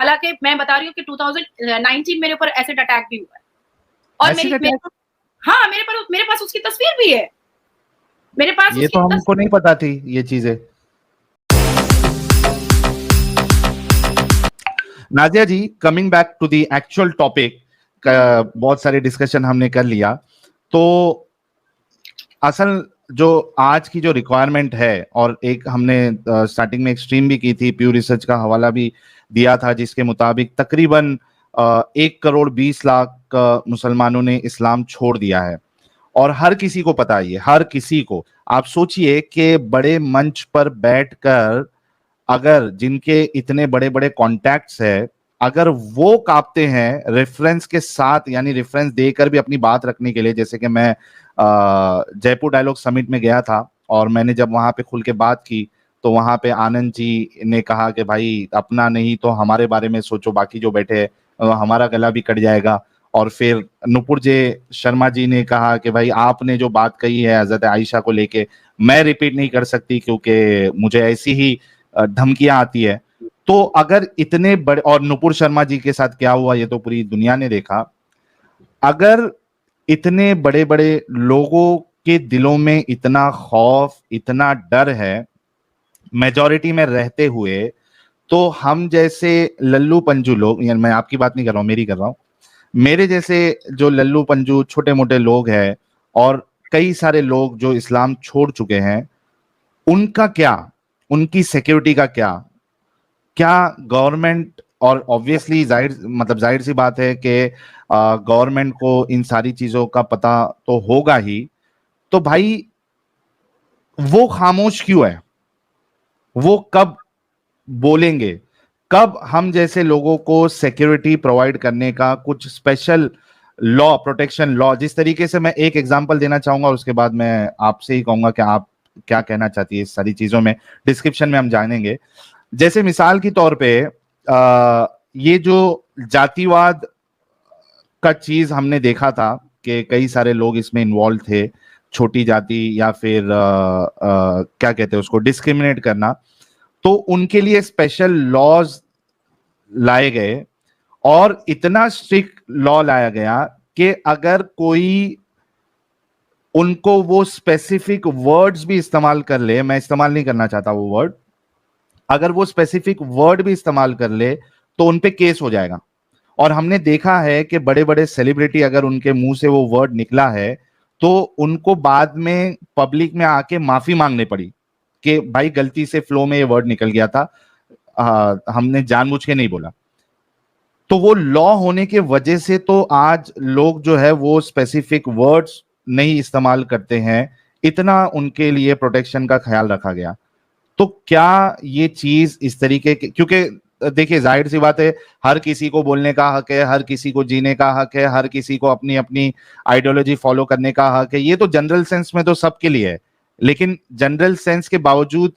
हालांकि मैं बता रही हूँ कि 2019 मेरे ऊपर एसिड अटैक भी हुआ है और हाँ मेरे पास उसकी तस्वीर भी है, मेरे पास ये तो हमको नहीं पता थी ये चीजें। Nazia ji, coming back to the actual topic, बहुत सारे डिस्कशन हमने कर लिया, तो असल जो आज की जो रिक्वायरमेंट है, और एक हमने स्टार्टिंग में एक स्ट्रीम भी की थी, प्यू रिसर्च का हवाला भी दिया था, जिसके मुताबिक तकरीबन 1,20,00,000 मुसलमानों ने इस्लाम छोड़ दिया है। और हर किसी को पता है, ये हर किसी को। आप सोचिए कि बड़े मंच पर बैठकर अगर जिनके इतने बड़े बड़े कॉन्टैक्ट्स है, अगर वो कांपते हैं रेफरेंस के साथ, यानी रेफरेंस देकर भी अपनी बात रखने के लिए, जैसे कि मैं जयपुर डायलॉग समिट में गया था और मैंने जब वहां पे खुल के बात की, तो वहां पे आनंद जी ने कहा कि भाई अपना नहीं तो हमारे बारे में सोचो, बाकी जो बैठे हैं हमारा गला भी कट जाएगा। और फिर नुपुर जे शर्मा जी ने कहा कि भाई आपने जो बात कही है हजरत आयशा को लेके, मैं रिपीट नहीं कर सकती क्योंकि मुझे ऐसी ही धमकियां आती है। तो अगर इतने बड़े, और नुपुर शर्मा जी के साथ क्या हुआ ये तो पूरी दुनिया ने देखा, अगर इतने बड़े बड़े लोगों के दिलों में इतना खौफ, इतना डर है मेजॉरिटी में रहते हुए, तो हम जैसे लल्लू पंजू लोग, यानी मैं आपकी बात नहीं कर रहा हूं, मेरी कर रहा हूं, मेरे जैसे जो लल्लू पंजू छोटे मोटे लोग हैं और कई सारे लोग जो इस्लाम छोड़ चुके हैं, उनका क्या, उनकी सिक्योरिटी का क्या? क्या गवर्नमेंट, और ऑब्वियसली जाहिर सी बात है कि गवर्नमेंट को इन सारी चीजों का पता तो होगा ही, तो भाई वो खामोश क्यों है? वो कब बोलेंगे? कब हम जैसे लोगों को सिक्योरिटी प्रोवाइड करने का कुछ स्पेशल लॉ, प्रोटेक्शन लॉ, जिस तरीके से मैं एक एग्जांपल देना चाहूंगा और उसके बाद मैं आपसे ही कहूंगा कि आप क्या कहना चाहती है इस सारी चीजों में, डिस्क्रिप्शन में हम जानेंगे। जैसे मिसाल के तौर पे ये जो जातिवाद का चीज हमने देखा था कि कई सारे लोग इसमें इन्वॉल्व थे, छोटी जाति या फिर क्या कहते हैं उसको, डिस्क्रिमिनेट करना, तो उनके लिए स्पेशल लॉज लाए गए और इतना स्ट्रिक्ट लॉ लाया गया कि अगर कोई उनको वो स्पेसिफिक वर्ड्स भी इस्तेमाल कर ले, मैं इस्तेमाल नहीं करना चाहता वो वर्ड, अगर वो स्पेसिफिक वर्ड भी इस्तेमाल कर ले तो उनपे केस हो जाएगा। और हमने देखा है कि बड़े बड़े सेलिब्रिटी अगर उनके मुंह से वो वर्ड निकला है तो उनको बाद में पब्लिक में आके माफी मांगनी पड़ी कि भाई गलती से फ्लो में ये वर्ड निकल गया था, हमने जानबूझ के नहीं बोला। तो वो लॉ होने के वजह से तो आज लोग जो है वो स्पेसिफिक वर्ड्स नहीं इस्तेमाल करते हैं, इतना उनके लिए प्रोटेक्शन का ख्याल रखा गया। तो क्या ये चीज इस तरीके के, क्योंकि देखिए जाहिर सी बात है, हर किसी को बोलने का हक है, हर किसी को जीने का हक है, हर किसी को अपनी अपनी आइडियोलॉजी फॉलो करने का हक है, ये तो जनरल सेंस में तो सबके लिए है। लेकिन जनरल सेंस के बावजूद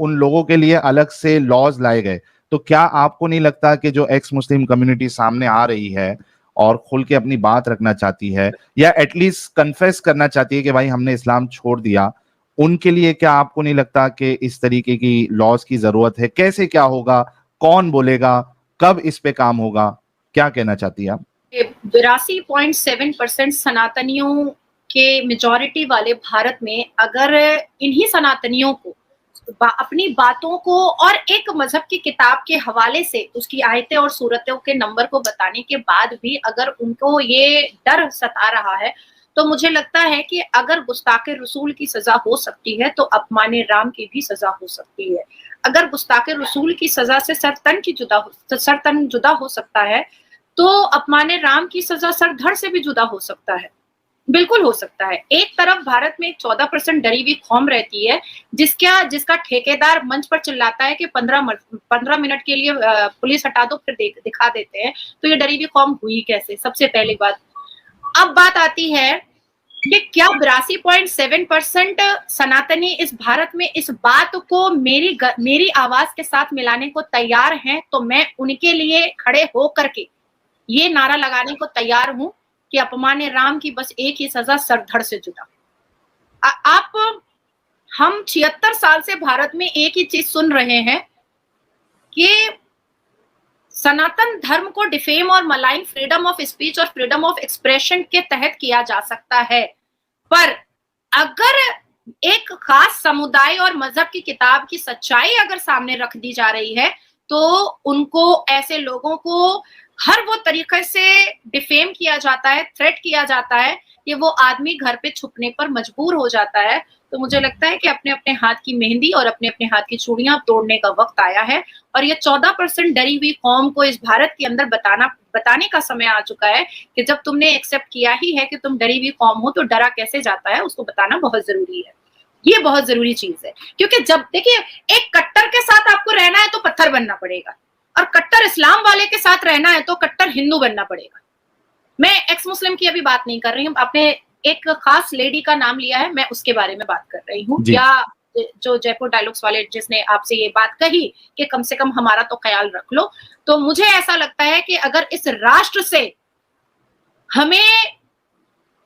उन लोगों के लिए अलग से लॉज लाए गए। तो क्या आपको नहीं लगता कि जो एक्स मुस्लिम कम्युनिटी सामने आ रही है और खुल के अपनी बात रखना चाहती है, या एटलीस्ट कन्फेस करना चाहती है कि भाई हमने इस्लाम छोड़ दिया, उनके लिए क्या आपको नहीं लगता कि इस तरीके की लॉज की जरूरत है? कैसे क्या होगा, कौन बोलेगा, कब इस पे काम होगा, क्या कहना चाहती है आप? 82.7% सनातनियों के मेजॉरिटी वाले भारत में अगर इन्हीं सनातनियों को अपनी बातों को और एक मजहब की किताब के हवाले से उसकी आयतें और सूरतों के नंबर को बताने के बाद भी अगर उनको ये डर सता रहा है, तो मुझे लगता है कि अगर गुस्ताखे रसूल की सजा हो सकती है तो अपमाने राम की भी सजा हो सकती है। अगर गुस्ताखे रसूल की सजा से सरतन जुदा हो सकता है, तो अपमाने राम की सजा सर धड़ से भी जुदा हो सकता है। बिल्कुल हो सकता है। एक तरफ भारत में 14% डरी हुई कौम रहती है, जिसका ठेकेदार मंच पर चिल्लाता है कि 15 मिनट के लिए पुलिस हटा दो फिर दिखा देते हैं। तो ये डरी हुई कौम हुई कैसे? सबसे पहली बात। अब बात आती है कि क्या 82.7% सनातनी इस भारत में इस बात को मेरी आवाज के साथ मिलाने को तैयार हैं, तो मैं उनके लिए खड़े हो करके ये नारा लगाने को तैयार हूं कि अपमाने राम की बस एक ही सजा, सरधड़ से जुदा। हम 76 साल से भारत में एक ही चीज सुन रहे हैं कि सनातन धर्म को डिफेम और मलाइन फ्रीडम ऑफ स्पीच और फ्रीडम ऑफ एक्सप्रेशन के तहत किया जा सकता है, पर अगर एक खास समुदाय और मजहब की किताब की सच्चाई अगर सामने रख दी जा रही है, तो उनको, ऐसे लोगों को हर वो तरीके से डिफेम किया जाता है, थ्रेट किया जाता है कि वो आदमी घर पे छुपने पर मजबूर हो जाता है। तो मुझे लगता है कि अपने अपने हाथ की मेहंदी और अपने अपने हाथ की चूड़ियां तोड़ने का वक्त आया है, और ये 14% डरी हुई कौम को इस भारत के अंदर बताने का समय आ चुका है कि जब तुमने एक्सेप्ट किया ही है कि तुम डरी हुई कौम हो, तो डरा कैसे जाता है उसको बताना बहुत जरूरी है। ये बहुत जरूरी चीज है, क्योंकि जब देखिए, एक कट्टर के साथ आपको रहना है तो पत्थर बनना पड़ेगा, और कट्टर इस्लाम वाले के साथ रहना है तो कट्टर हिंदू बनना पड़ेगा। मैं एक्स मुस्लिम की अभी बात नहीं कर रही हूँ, आपने एक खास लेडी का नाम लिया है, मैं उसके बारे में बात कर रही हूँ, या जो जयपुर डायलॉग्स वाले जिसने आपसे ये बात कही कि कम से कम हमारा तो ख्याल रख लो। तो मुझे ऐसा लगता है कि अगर इस राष्ट्र से हमें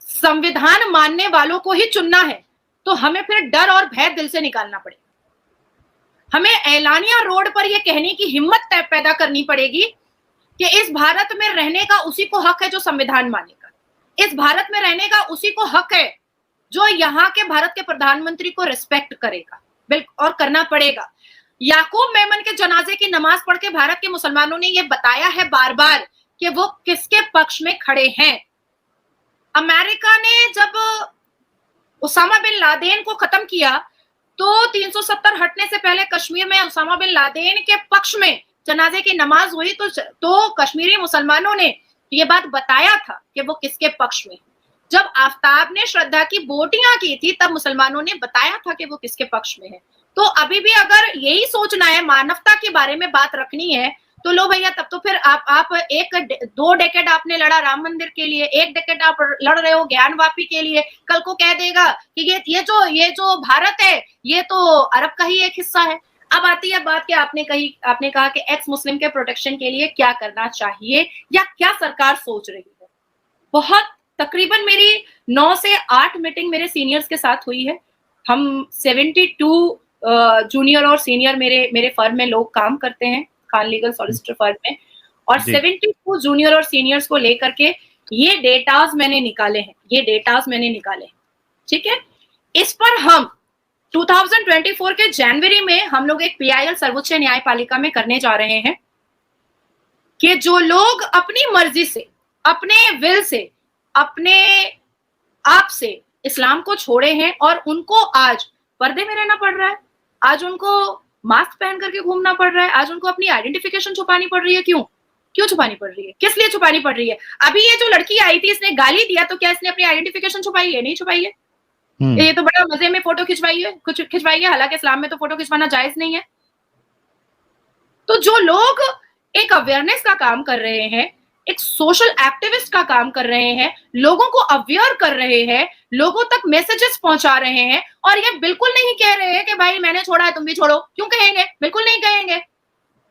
संविधान मानने वालों को ही चुनना है, तो हमें फिर डर और भय दिल से निकालना पड़ेगा। हमें ऐलानिया रोड पर यह कहने की हिम्मत पैदा करनी पड़ेगी कि इस भारत में रहने का उसी को हक है जो संविधान मानेगा, इस भारत में रहने का उसी को हक है जो यहाँ के भारत के प्रधानमंत्री को रिस्पेक्ट करेगा, बिल्कुल, और करना पड़ेगा। याकूब मेमन के जनाजे की नमाज पढ़ के भारत के मुसलमानों ने यह बताया है बार बार कि वो किसके पक्ष में खड़े हैं। अमेरिका ने जब उसामा बिन लादेन को खत्म किया, तो 370 हटने से पहले कश्मीर में उसामा बिन लादेन के पक्ष में जनाजे की नमाज हुई, तो कश्मीरी मुसलमानों ने ये बात बताया था कि वो किसके पक्ष में। जब आफ्ताब ने श्रद्धा की बोटियां की थी, तब मुसलमानों ने बताया था कि वो किसके पक्ष में है। तो अभी भी अगर यही सोचना है, मानवता के बारे में बात रखनी है, तो लो भैया, तब तो फिर आप 2 डेकेड आपने लड़ा राम मंदिर के लिए, 1 डेकेड आप लड़ रहे हो ज्ञानवापी के लिए। कल को कह देगा कि ये जो भारत है, ये तो अरब का ही एक हिस्सा है। अब आती है बात कि आपने कहा कि एक्स मुस्लिम के प्रोटेक्शन के लिए क्या करना चाहिए या क्या सरकार सोच रही है। बहुत तकरीबन मेरी 9 से 8 मीटिंग मेरे सीनियर्स के साथ हुई है। हम 72 जूनियर और सीनियर मेरे फर्म में लोग काम करते हैं, खान लीगल सॉलिसिटर फर्म में, और 72 जूनियर और सीनियर्स को लेकर के ये डेटाज मैंने निकाले हैं, ठीक है। इस पर हम 2024 के जनवरी में हम लोग एक PIL सर्वोच्च न्यायपालिका में करने जा रहे हैं कि जो लोग अपनी मर्जी से, अपने विल से, अपने आप से इस्लाम को छोड़े हैं और उनको आज पर्दे में रहना पड़ रहा है, आज उनको मास्क पहन करके घूमना पड़ रहा है, आज उनको अपनी आइडेंटिफिकेशन छुपानी पड़ रही है। क्यों छुपानी पड़ रही है? किस लिए छुपानी पड़ रही है? अभी ये जो लड़की आई थी, इसने गाली दिया, तो क्या इसने अपनी आइडेंटिफिकेशन छुपाई है? नहीं छुपाई है। ये तो बड़ा मजे में फोटो खिंचवाई है, हालांकि इस्लाम में तो फोटो खिंचवाना जायज नहीं है। तो जो लोग एक अवेयरनेस का काम कर रहे हैं, एक सोशल एक्टिविस्ट का काम कर रहे हैं, लोगों को अवेयर कर रहे हैं, लोगों तक मैसेजेस पहुंचा रहे हैं, और ये बिल्कुल नहीं कह रहे हैं कि भाई मैंने छोड़ा है तुम भी छोड़ो। क्यों कहेंगे? बिल्कुल नहीं कहेंगे।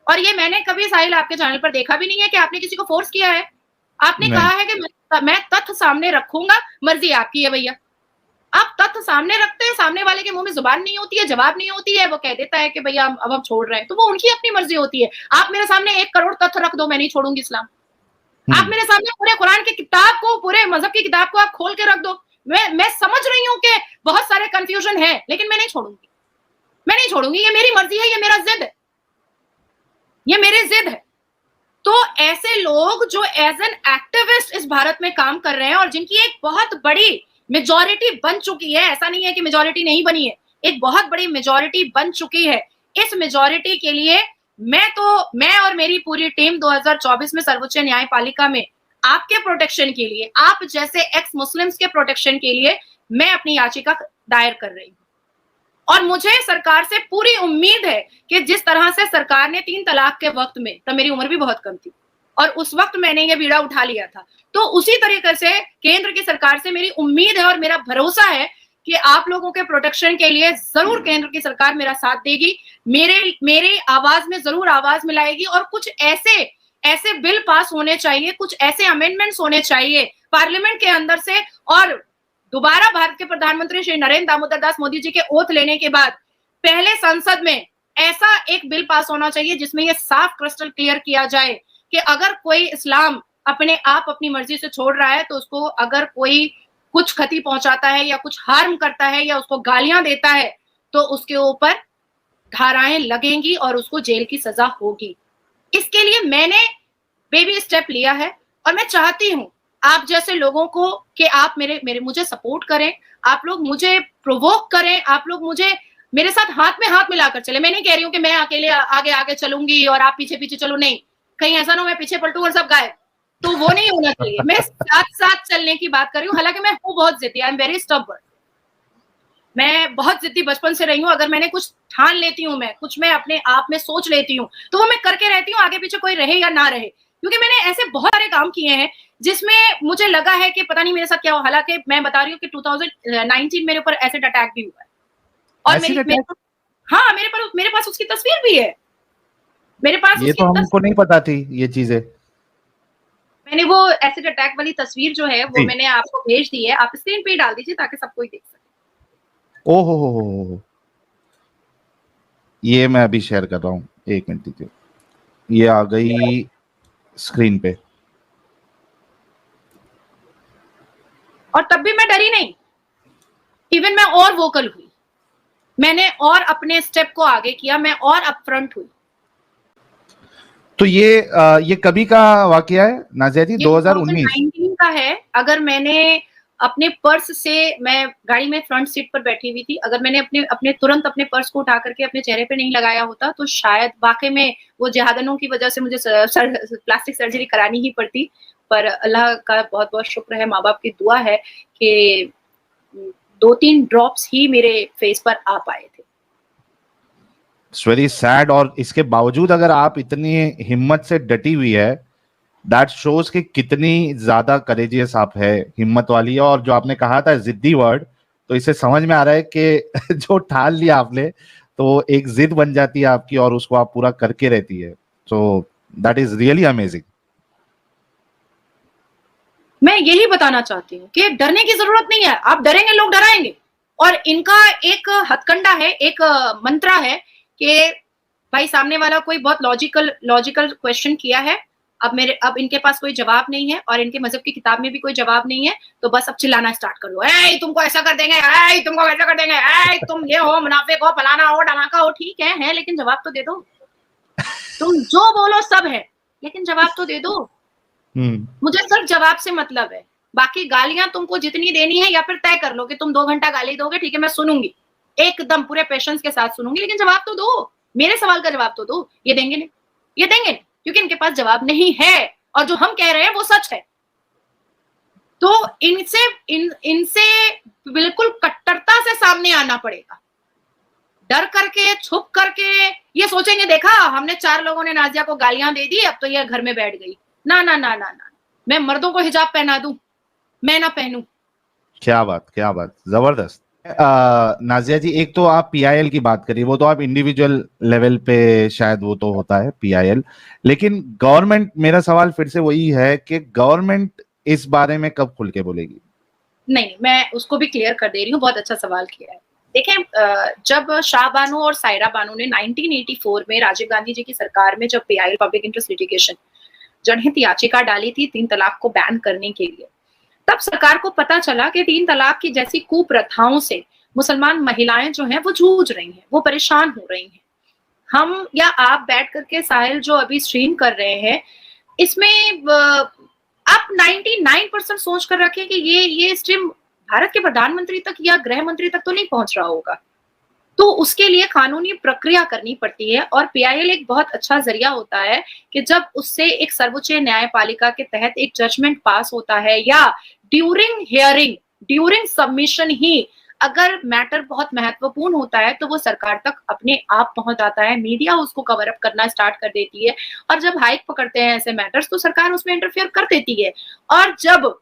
और ये मैंने कभी साहिल आपके चैनल पर देखा भी नहीं है कि आपने किसी को फोर्स किया है। आपने कहा है कि मैं तथ्य सामने रखूंगा, मर्जी आपकी है भैया। आप तथ्य सामने रखते हैं, सामने वाले के मुंह में जुबान नहीं होती है, जवाब नहीं होती है, वो कह देता है कि भैया अब हम छोड़ रहे हैं, तो वो उनकी अपनी मर्जी होती है। आप मेरे सामने 1 करोड़ तथ्य रख दो, मैं नहीं छोड़ूंगी इस्लाम। आप मेरे सामने पूरे कुरान की किताब को, पूरे मजहब की किताब को आप खोल के रख दो, मैं समझ रही हूँ कि बहुत सारे कंफ्यूजन है, लेकिन मैं नहीं छोड़ूंगी। ये मेरी मर्जी है, ये मेरा जिद है, ये मेरी जिद है। तो ऐसे लोग जो एज एन एक्टिविस्ट इस भारत में काम कर रहे हैं और जिनकी एक बहुत बड़ी मेजॉरिटी बन चुकी है, ऐसा नहीं है कि मेजॉरिटी नहीं बनी है, एक बहुत बड़ी मेजॉरिटी बन चुकी है। इस मेजॉरिटी के लिए मैं और मेरी पूरी टीम 2024 में सर्वोच्च न्यायपालिका में आपके प्रोटेक्शन के लिए, आप जैसे एक्स मुस्लिम्स के प्रोटेक्शन के लिए मैं अपनी याचिका दायर कर रही हूँ। और मुझे सरकार से पूरी उम्मीद है कि जिस तरह से सरकार ने 3 तलाक के वक्त में, तब मेरी उम्र भी बहुत कम थी और उस वक्त मैंने ये बीड़ा उठा लिया था, तो उसी तरीके से केंद्र की सरकार से मेरी उम्मीद है और मेरा भरोसा है कि आप लोगों के प्रोटेक्शन के लिए जरूर केंद्र की सरकार मेरा साथ देगी, मेरे आवाज में जरूर आवाज मिलाएगी, और कुछ ऐसे बिल पास होने चाहिए, कुछ ऐसे अमेंडमेंट्स होने चाहिए पार्लियामेंट के अंदर से, और दोबारा भारत के प्रधानमंत्री श्री नरेंद्र दामोदर दास मोदी जी के ओथ लेने के बाद पहले संसद में ऐसा एक बिल पास होना चाहिए जिसमें यह साफ क्रिस्टल क्लियर किया जाए कि अगर कोई इस्लाम अपने आप अपनी मर्जी से छोड़ रहा है तो उसको अगर कोई कुछ क्षति पहुंचाता है या कुछ हार्म करता है या उसको गालियां देता है तो उसके ऊपर धाराएं लगेंगी और उसको जेल की सजा होगी। इसके लिए मैंने बेबी स्टेप लिया है और मैं चाहती हूं आप जैसे लोगों को कि आप मेरे मुझे सपोर्ट करें, आप लोग मुझे प्रोवोक करें, आप लोग मुझे मेरे साथ हाथ में हाथ मिलाकर चले। मैं नहीं कह रही हूं कि मैं अकेले आगे आगे चलूंगी और आप पीछे पीछे चलो, नहीं, कहीं ऐसा ना हो मैं पीछे पलटूं और सब गायब, तो वो नहीं होना चाहिए। मैं साथ साथ चलने की बात कर रही हूँ। हालांकि मैं हूँ बहुत जिद्दी, आई एम वेरी स्टबर्न, मैं बहुत जिद्दी बचपन से रही हूँ। अगर मैंने कुछ ठान लेती हूँ, मैं कुछ मैं अपने आप में सोच लेती हूँ तो वो मैं करके रहती हूँ, आगे पीछे कोई रहे या ना रहे, क्योंकि मैंने ऐसे बहुत सारे काम किए हैं जिसमें मुझे लगा है कि पता नहीं मेरे साथ क्या हो। हालांकि मैं बता रही हूँ कि 2019 मेरे ऊपर एसिड अटैक भी हुआ है और हाँ मेरे पास उसकी तस्वीर भी है, मेरे पास ये तो हमको नहीं पता थी ये चीजें। मैंने वो एसिड अटैक वाली तस्वीर जो है वो मैंने आपको भेज दी है, आप स्क्रीन पे डाल दीजिए ताकि सब कोई देख सके। ओहो हो, ये मैं अभी शेयर कर रहा हूँ, 1 मिनट दीजिए, ये आ गई स्क्रीन पे। और तब भी मैं डरी नहीं, इवन मैं और वोकल हुई, मैंने और अपने स्टेप को आगे किया, मैं और अपफ्रंट हुई। तो ये कभी का वाकया है नाज़िया जी? 2019 का है। अगर मैंने अपने पर्स से, मैं गाड़ी में फ्रंट सीट पर बैठी हुई थी, अगर मैंने अपने तुरंत अपने पर्स को उठा करके अपने चेहरे पे नहीं लगाया होता तो शायद वाकई में वो जिहादनों की वजह से मुझे प्लास्टिक सर्जरी करानी ही पड़ती। पर अल्लाह का बहुत बहुत शुक्र है, माँ बाप की दुआ है कि 2-3 ड्रॉप्स ही मेरे फेस पर आ पाए थे। It's very sad. और इसके बावजूद अगर आप इतनी हिम्मत से डटी हुई है, दैट शोज कि कितनी ज्यादा करेजियस आप है, हिम्मत वाली है। और जो आपने कहा था जिद्दी वर्ड, तो इससे समझ में आ रहा है कि जो ठान लिया आपने तो एक जिद बन जाती है आपकी और उसको आप पूरा करके रहती है। So that is really amazing. मैं यही बताना चाहती हूँ कि डरने की जरूरत नहीं है, आप डरेंगे लोग डराएंगे। और इनका एक हथकंडा है, एक मंत्रा है कि भाई सामने वाला कोई बहुत लॉजिकल क्वेश्चन किया है, अब इनके पास कोई जवाब नहीं है और इनके मजहब की किताब में भी कोई जवाब नहीं है, तो बस अब चिल्लाना स्टार्ट कर लो, ए तुमको ऐसा कर देंगे, ए तुमको वैसा कर देंगे, ए तुम ये हो, मुनाफिक हो, फलाना हो, धमाका हो। ठीक है, लेकिन जवाब तो दे दो। तुम जो बोलो सब है, लेकिन जवाब तो दे दो। मुझे सिर्फ जवाब से मतलब है, बाकी गालियां तुमको जितनी देनी है या फिर तय कर लो कि तुम 2 घंटा गाली दोगे, ठीक है मैं सुनूंगी, एकदम पूरे पेशेंस के साथ सुनूंगी, लेकिन जवाब तो दो, मेरे सवाल का जवाब तो दो। ये देंगे नहीं, ये देंगे नहीं, क्योंकि इनके पास जवाब नहीं है और जो हम कह रहे हैं वो सच है। तो इनसे बिल्कुल कट्टरता से सामने आना पड़ेगा। डर करके, छुप करके ये सोचेंगे देखा हमने 4 लोगों ने नाजिया को गालियां दे दी, अब तो ये घर में बैठ गई। ना ना ना ना ना, मैं मर्दों को हिजाब पहना दूं, मैं ना पहनूं। क्या बात, क्या बात, जबरदस्त। नाजिया जी, एक तो आप पीआईएल की बात करिए, वो तो आप इंडिविजुअल लेवल पे शायद वो तो होता है पीआईएल, लेकिन गवर्नमेंट, मेरा सवाल फिर से वही है कि गवर्नमेंट इस बारे में कब खुल के बोलेगी? नहीं, मैं उसको भी क्लियर कर दे रही हूँ, बहुत अच्छा सवाल किया है। देखें, जब शाह बानो और सायरा बानो ने 1984 में राजीव गांधी जी की सरकार में जब पीआईएल पब्लिक इंटरेस्ट लिटिगेशन जनहित याचिका डाली थी 3 तलाक को बैन करने के लिए, तब सरकार को पता चला कि 3 तलाक की जैसी कुप्रथाओं से मुसलमान महिलाएं जो हैं वो जूझ रही हैं, वो परेशान हो रही हैं। हम या आप बैठ करके साहिल जो अभी स्ट्रीम कर रहे हैं, इसमें आप 99% सोच कर रखें कि ये स्ट्रीम भारत के प्रधानमंत्री तक या गृह मंत्री तक तो नहीं पहुंच रहा होगा। तो उसके लिए कानूनी प्रक्रिया करनी पड़ती है और पीआईएल एक बहुत अच्छा जरिया होता है कि जब उससे एक सर्वोच्च न्यायपालिका के तहत एक जजमेंट पास होता है या ड्यूरिंग हियरिंग, ड्यूरिंग सबमिशन ही अगर मैटर बहुत महत्वपूर्ण होता है तो वो सरकार तक अपने आप पहुंच जाता है, मीडिया उसको कवर अप करना स्टार्ट कर देती है और जब हाइक पकड़ते हैं ऐसे मैटर्स तो सरकार उसमें इंटरफेयर कर देती है। और जब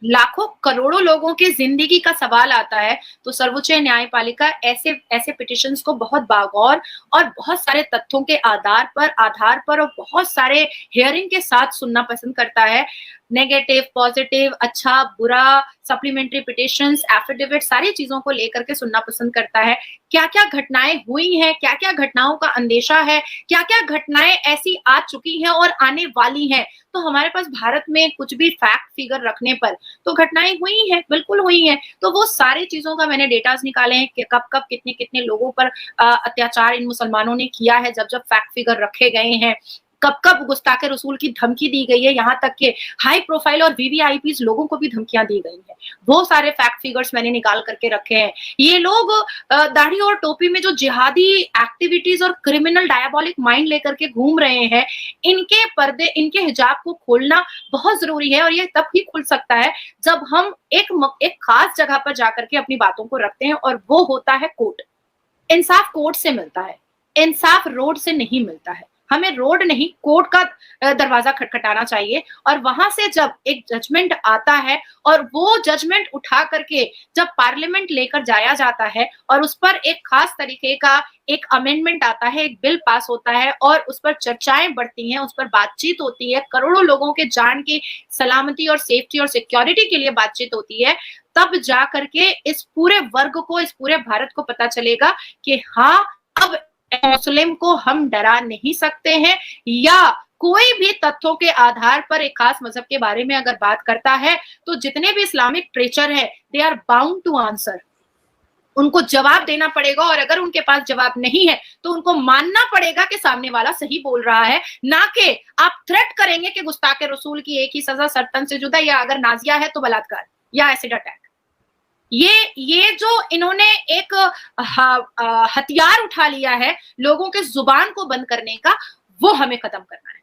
लाखों करोड़ों लोगों की जिंदगी का सवाल आता है तो सर्वोच्च न्यायपालिका ऐसे पिटिशंस को बहुत बागौर और बहुत सारे तथ्यों के आधार पर और बहुत सारे हियरिंग के साथ सुनना पसंद करता है। नेगेटिव, पॉजिटिव, अच्छा, बुरा, सप्लीमेंट्री पिटिशंस, एफिडेविट, सारी चीजों को लेकर के सुनना पसंद करता है। क्या-क्या घटनाएं हुई हैं, क्या-क्या घटनाओं का अंदेशा है, क्या-क्या घटनाएं ऐसी आ चुकी हैं और आने वाली हैं। तो हमारे पास भारत में कुछ भी फैक्ट फिगर रखने पर तो घटनाएं हुई हैं, बिल्कुल हुई हैं। तो वो सारी चीजों का मैंने डेटास निकाले हैं कि कब-कब, कितने-कितने लोगों पर अत्याचार इन मुसलमानों ने किया है, जब-जब फैक्ट फिगर रखे गए हैं। कब-कब गुस्ताखे रसूल की धमकी दी गई है, यहाँ तक कि हाई प्रोफाइल और वीवीआईपीज़ लोगों को भी धमकियाँ दी गई हैं। वो सारे फैक्ट फिगर्स मैंने निकाल करके रखे हैं। ये लोग दाढ़ी और टोपी में जो जिहादी एक्टिविटीज़ और क्रिमिनल डायबोलिक माइंड लेकर के घूम रहे हैं, इनके पर्दे, इनके हिजाब को खोलना बहुत ज़रूरी है और ये तब ही खुल सकता है जब हम एक खास जगह पर जाकर के अपनी बातों को रखते हैं और वो होता है कोर्ट। इंसाफ कोर्ट से मिलता है, इंसाफ रोड से नहीं मिलता है। हमें रोड नहीं, कोर्ट का दरवाजा खटखटाना चाहिए और वहां से जब एक जजमेंट आता है और वो जजमेंट उठा करके जब पार्लियामेंट लेकर जाया जाता है और उस पर एक खास तरीके का एक अमेंडमेंट आता है, एक बिल पास होता है और उस पर चर्चाएं बढ़ती हैं, उस पर बातचीत होती है, करोड़ों लोगों के जान की सलामती और सेफ्टी और सिक्योरिटी के लिए बातचीत होती है, तब जा करके इस पूरे वर्ग को, इस पूरे भारत को पता चलेगा कि हाँ, अब मुस्लिम को हम डरा नहीं सकते हैं या कोई भी तथ्यों के आधार पर एक खास मजहब के बारे में अगर बात करता है तो जितने भी इस्लामिक प्रीचर है they are bound to answer. उनको जवाब देना पड़ेगा और अगर उनके पास जवाब नहीं है तो उनको मानना पड़ेगा कि सामने वाला सही बोल रहा है, ना कि आप थ्रेट करेंगे कि गुस्ताखे रसूल की एक ही सजा सरतन से जुदा, या अगर नाजिया है तो बलात्कार या एसिड अटैक। ये जो इन्होंने एक हथियार उठा लिया है लोगों के जुबान को बंद करने का, वो हमें खत्म करना है।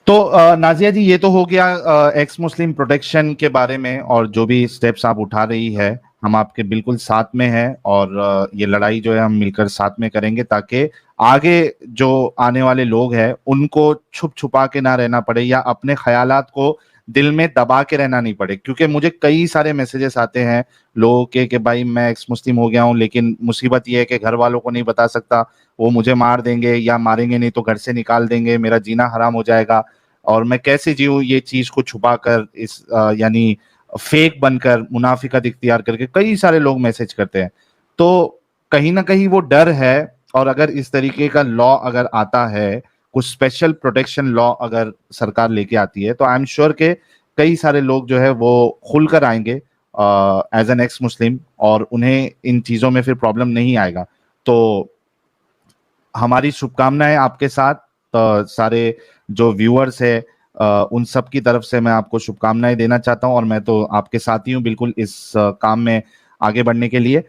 तो नाजिया जी, ये तो हो गया एक्स मुस्लिम प्रोटेक्शन के बारे में और जो भी स्टेप्स आप उठा रही है, हम आपके बिल्कुल साथ में हैं और ये लड़ाई जो है हम मिलकर साथ में करेंगे ताकि आगे जो आने वाले लोग हैं उनको छुप छुपा के ना रहना पड़े या अपने ख्यालात को दिल में दबा के रहना नहीं पड़े। क्योंकि मुझे कई सारे मैसेजेस आते हैं लोगों के कि भाई मैं एक्स मुस्लिम हो गया हूँ, लेकिन मुसीबत ये है कि घर वालों को नहीं बता सकता, वो मुझे मार देंगे या मारेंगे नहीं तो घर से निकाल देंगे, मेरा जीना हराम हो जाएगा और मैं कैसे जीऊँ ये चीज को छुपा कर, इस यानी फेक बनकर, मुनाफिकत इख्तियार करके कई सारे लोग मैसेज करते हैं। तो कहीं ना कहीं वो डर है और अगर इस तरीके का लॉ अगर आता है, कुछ स्पेशल प्रोटेक्शन लॉ अगर सरकार लेके आती है, तो आई एम श्योर के कई सारे लोग जो है वो खुलकर आएंगे एज एन एक्स मुस्लिम और उन्हें इन चीजों में फिर प्रॉब्लम नहीं आएगा। तो हमारी शुभकामनाएं आपके साथ, सारे जो व्यूअर्स है उन सब की तरफ से मैं आपको शुभकामनाएं देना चाहता हूं और मैं तो आपके साथ ही हूं बिल्कुल इस काम में आगे बढ़ने के लिए।